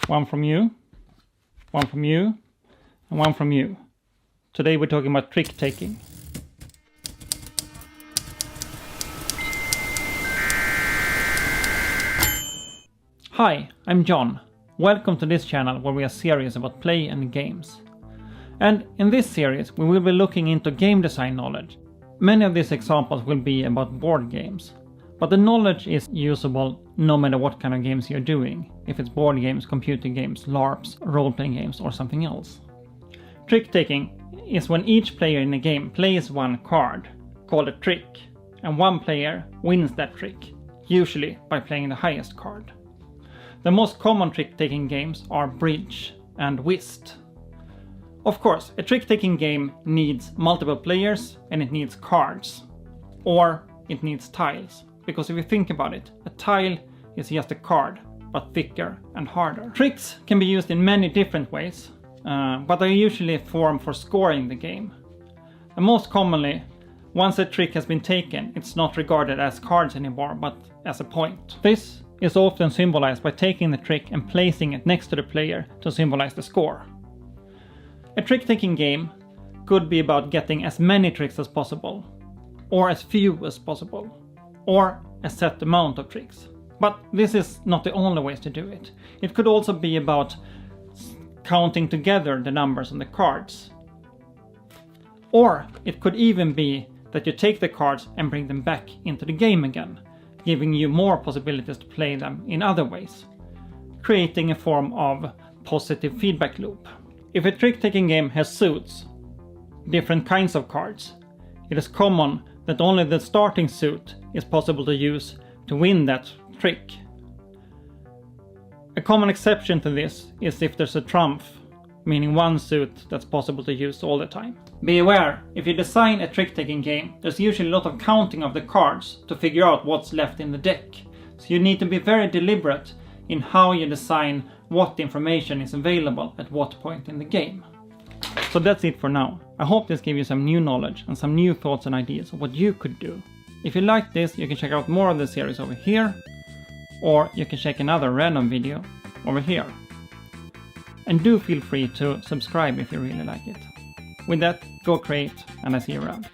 One from you, one from you, and one from you. Today we're talking about trick taking. Hi, I'm Jon. Welcome to this channel where we are serious about play and games. And in this series we will be looking into game design knowledge. Many of these examples will be about board games. But the knowledge is usable no matter what kind of games you're doing. If it's board games, computer games, LARPs, role-playing games or something else. Trick taking is when each player in a game plays one card, called a trick, and one player wins that trick, usually by playing the highest card. The most common trick-taking games are Bridge and Whist. Of course, a trick-taking game needs multiple players and it needs cards. Or it needs tiles. Because if you think about it, a tile is just a card, but thicker and harder. Tricks can be used in many different ways, but are usually a form for scoring the game. And most commonly, once a trick has been taken, it's not regarded as cards anymore, but as a point. This is often symbolized by taking the trick and placing it next to the player to symbolize the score. A trick-taking game could be about getting as many tricks as possible, or as few as possible, or a set amount of tricks. But this is not the only ways to do it. It could also be about counting together the numbers on the cards. Or it could even be that you take the cards and bring them back into the game again, giving you more possibilities to play them in other ways, creating a form of positive feedback loop. If a trick-taking game has suits, different kinds of cards, it is common that only the starting suit is possible to use to win that trick. A common exception to this is if there's a trump, meaning one suit that's possible to use all the time. Be aware, if you design a trick-taking game, there's usually a lot of counting of the cards to figure out what's left in the deck. So you need to be very deliberate in how you design what information is available at what point in the game. So that's it for now. I hope this gave you some new knowledge and some new thoughts and ideas of what you could do. If you like this, you can check out more of the series over here, or you can check another random video over here. And do feel free to subscribe if you really like it. With that, go create, and I see you around.